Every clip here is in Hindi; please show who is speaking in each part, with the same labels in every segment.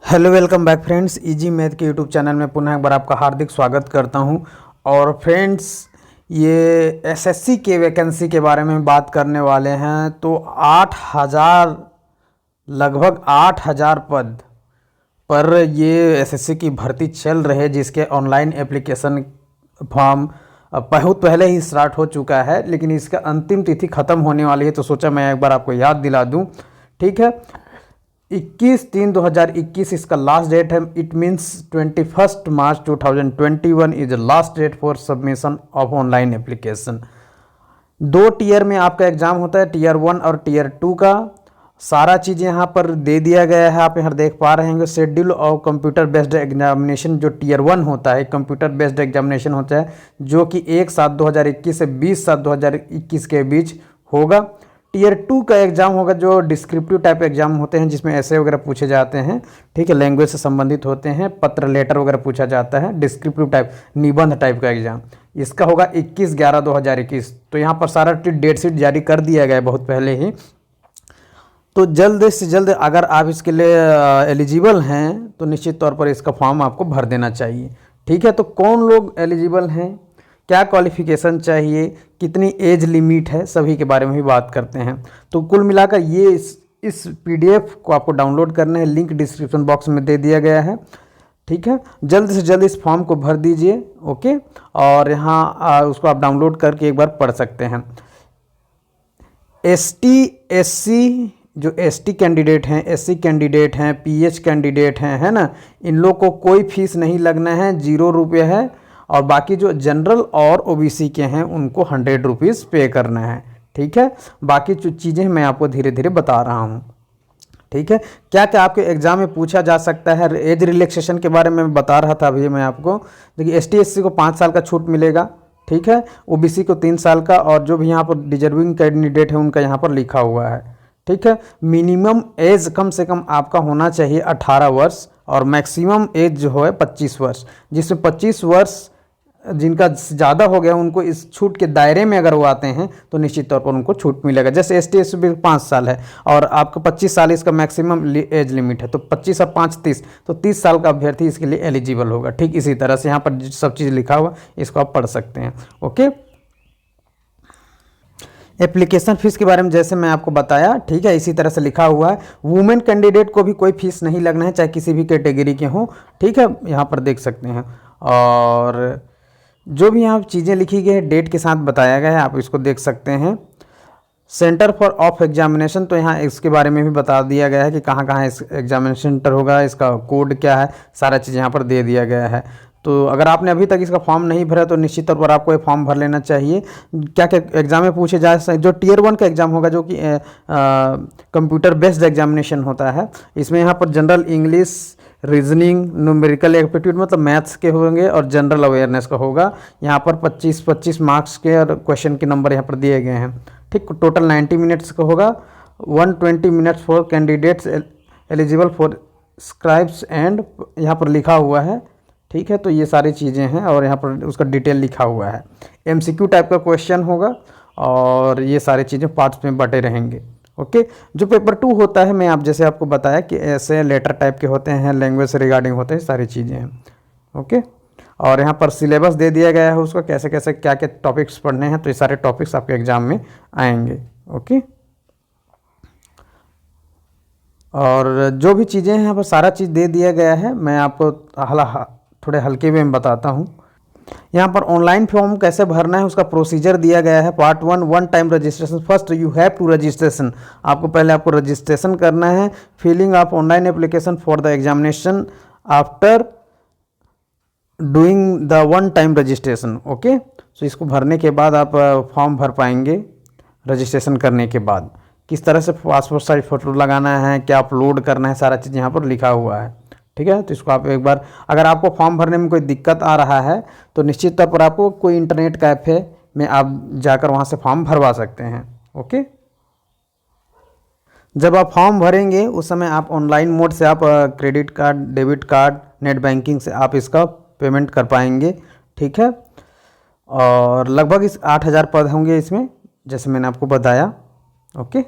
Speaker 1: Hello welcome back friends, easy math के यूट्यूब चैनल में पुनः एक बार आपका हार्दिक स्वागत करता हूं। और फ्रेंड्स, ये एसएससी के वैकेंसी के बारे में बात करने वाले हैं। तो 8,000 लगभग 8,000 पद पर ये एसएससी की भर्ती चल रही है, जिसके ऑनलाइन एप्लीकेशन फॉर्म बहुत पहले ही स्टार्ट हो चुका है, लेकिन इसका अंतिम तिथि ख़त्म होने वाली है। तो सोचा मैं एक बार आपको याद दिला दूं। ठीक है, 21/3/2021 इसका लास्ट डेट है। It means 21 March 2021 is the last date for submission of online application. 2 tier में आपका एग्जाम होता है, टीयर 1 और टीयर 2 का। सारा चीज़ यहाँ पर दे दिया गया है, आप यहाँ देख पा रहे हैं। Schedule of computer based examination जो टीयर 1 होता है, कंप्यूटर बेस्ड एग्जामिनेशन होता है, जो कि 1/7/2021 से 20/7/2021 के बीच होगा। टीयर 2 का एग्जाम होगा, जो डिस्क्रिप्टिव टाइप एग्जाम होते हैं, जिसमें ऐसे वगैरह पूछे जाते हैं। ठीक है, लैंग्वेज से संबंधित होते हैं, पत्र लेटर वगैरह पूछा जाता है, डिस्क्रिप्टिव टाइप निबंध टाइप का एग्जाम। इसका होगा 21/11/2021। तो यहाँ पर सारा डेट शीट जारी कर दिया गया है बहुत पहले ही। तो जल्द से जल्द अगर आप इसके लिए एलिजिबल हैं तो निश्चित तौर पर इसका फॉर्म आपको भर देना चाहिए। ठीक है, तो कौन लोग एलिजिबल हैं, क्या क्वालिफिकेशन चाहिए, कितनी एज लिमिट है, सभी के बारे में भी बात करते हैं। तो कुल मिलाकर ये इस पीडीएफ को आपको डाउनलोड करना है, लिंक डिस्क्रिप्शन बॉक्स में दे दिया गया है। ठीक है, जल्द से जल्द इस फॉर्म को भर दीजिए। ओके, और यहाँ उसको आप डाउनलोड करके एक बार पढ़ सकते हैं। एसटी एससी जो एसटी कैंडिडेट हैं, एससी कैंडिडेट हैं, पीएच कैंडिडेट हैं, है ना, इन लोग को कोई फीस नहीं लगना है, 0 रुपये है। और बाकी जो जनरल और ओबीसी के हैं उनको 100 रुपीज़ पे करना है। ठीक है, बाकी जो चीज़ें मैं आपको धीरे धीरे बता रहा हूँ। ठीक है, क्या क्या आपके एग्जाम में पूछा जा सकता है। एज रिलैक्सेशन के बारे में बता रहा था अभी मैं आपको। देखिए, एसटी एससी को 5 साल का छूट मिलेगा। ठीक है, ओबीसी को 3 साल का, और जो भी यहाँ पर डिजर्विंग कैंडिडेट है उनका यहाँ पर लिखा हुआ है। ठीक है, मिनिमम एज कम से कम आपका होना चाहिए 18 वर्ष, और मैक्सिमम एज जो है 25 वर्ष, जिसमें 25 वर्ष जिनका ज़्यादा हो गया उनको इस छूट के दायरे में अगर वो आते हैं तो निश्चित तौर पर उनको छूट मिलेगा। जैसे एसटी एससी भी 5 साल है और आपका 25 साल इसका मैक्सिमम एज लिमिट है, तो 25 और 5 30, तो 30 साल का अभ्यर्थी इसके लिए एलिजिबल होगा। ठीक इसी तरह से यहाँ पर सब चीज़ लिखा हुआ, इसको आप पढ़ सकते हैं। ओके, एप्लीकेशन फ़ीस के बारे में जैसे मैं आपको बताया, ठीक है, इसी तरह से लिखा हुआ है। वुमेन कैंडिडेट को भी कोई फीस नहीं लगना है, चाहे किसी भी कैटेगरी के हों। ठीक है, यहाँ पर देख सकते हैं। और जो भी यहाँ चीज़ें लिखी गई है डेट के साथ बताया गया है, आप इसको देख सकते हैं। सेंटर फॉर ऑफ एग्जामिनेशन, तो यहाँ इसके बारे में भी बता दिया गया है कि कहाँ कहाँ इस एग्जामिनेशन सेंटर होगा, इसका कोड क्या है, सारा चीज़ यहाँ पर दे दिया गया है। तो अगर आपने अभी तक इसका फॉर्म नहीं भरा तो निश्चित तौर पर आपको ये फॉर्म भर लेना चाहिए। क्या क्या एग्जाम में पूछे जा सकते, जो टीयर 1 का एग्ज़ाम होगा, जो कि कंप्यूटर बेस्ड एग्जामिनेशन होता है, इसमें यहाँ पर general English, reasoning, numerical aptitude मतलब मैथ्स के होंगे, और जनरल अवेयरनेस का होगा। यहाँ पर 25-25 मार्क्स के और क्वेश्चन के नंबर यहाँ पर दिए गए हैं। ठीक, टोटल 90 मिनट्स का होगा। 120 minutes for candidates eligible for scribes and यहाँ पर लिखा हुआ है। ठीक है, तो ये सारी चीज़ें हैं और यहाँ पर उसका डिटेल लिखा हुआ है। एमसीक्यू टाइप का क्वेश्चन होगा और ये सारी चीज़ें पार्ट्स में बटे रहेंगे। ओके, जो पेपर 2 होता है, मैं जैसे आपको बताया कि ऐसे लेटर टाइप के होते हैं, लैंग्वेज से रिगार्डिंग होते हैं, सारी चीज़ें हैं। ओके, और यहाँ पर सिलेबस दे दिया गया है उसका, कैसे कैसे क्या क्या टॉपिक्स पढ़ने हैं, तो ये सारे टॉपिक्स आपके एग्जाम में आएंगे। ओके, और जो भी चीज़ें हैं यहाँ पर सारा चीज़ दे दिया गया है। मैं आपको थोड़े हल्के में बताता हूँ। यहाँ पर ऑनलाइन फॉर्म कैसे भरना है उसका प्रोसीजर दिया गया है। Part 1, 1 time registration. First you have to registration, आपको रजिस्ट्रेशन करना है। Filling of online application for the examination after doing the 1 time registration. Okay, so इसको भरने के बाद आप फॉर्म भर पाएंगे। रजिस्ट्रेशन करने के बाद किस तरह से पासपोर्ट साइज फ़ोटो लगाना है, क्या अपलोड करना है, सारा चीज़ यहाँ पर लिखा हुआ है। ठीक है, तो इसको आप एक बार, अगर आपको फॉर्म भरने में कोई दिक्कत आ रहा है तो निश्चित तौर पर आपको कोई इंटरनेट कैफ़े में आप जाकर वहाँ से फॉर्म भरवा सकते हैं। ओके, जब आप फॉर्म भरेंगे उस समय आप ऑनलाइन मोड से आप credit card, debit card, net banking से आप इसका पेमेंट कर पाएंगे। ठीक है, और लगभग इस 8,000 पद होंगे इसमें, जैसे मैंने आपको बताया। ओके।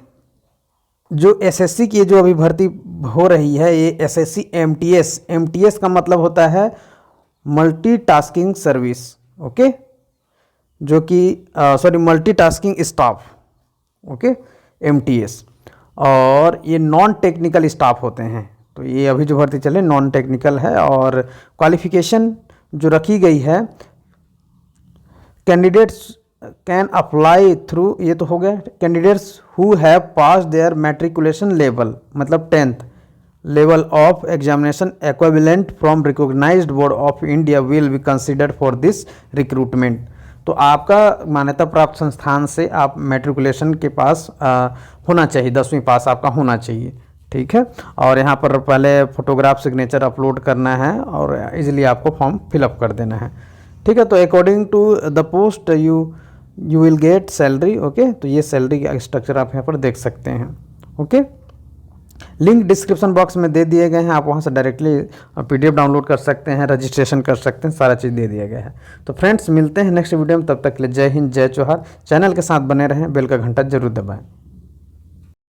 Speaker 1: जो एसएससी की जो अभी भर्ती हो रही है, ये एसएससी एमटीएस, एमटीएस का मतलब होता है मल्टीटास्किंग सर्विस, ओके, जो कि sorry multitasking staff, okay, MTS. और ये नॉन टेक्निकल स्टाफ होते हैं, तो ये अभी जो भर्ती चले नॉन टेक्निकल है। और क्वालिफिकेशन जो रखी गई है, कैंडिडेट्स कैन अप्लाई थ्रू, ये तो हो गया, candidates who have pass their matriculation level, मतलब 10th level of examination equivalent from recognised board of India will be considered for this recruitment. तो आपका मान्यता प्राप्त संस्थान से आप मैट्रिकुलेशन के पास होना चाहिए, 10वीं पास आपका होना चाहिए, ठीक है। और यहाँ पर पहले फोटोग्राफ सिग्नेचर अपलोड करना है और इजीली आपको फॉर्म फिलअप कर देना है, ठीक है। तो according to the post you will get salary, okay. तो ये सैलरी का स्ट्रक्चर आप यहाँ पर देख सकते हैं, ओके। लिंक डिस्क्रिप्शन बॉक्स में दे दिए गए हैं, आप वहाँ से डायरेक्टली पीडीएफ डाउनलोड कर सकते हैं, रजिस्ट्रेशन कर सकते हैं, सारा चीज़ दे दिया गया है। तो फ्रेंड्स मिलते हैं नेक्स्ट वीडियो में, तब तक के लिए जय हिंद, जय जोहार। चैनल के साथ बने रहें, बेल का घंटा जरूर दबाएं।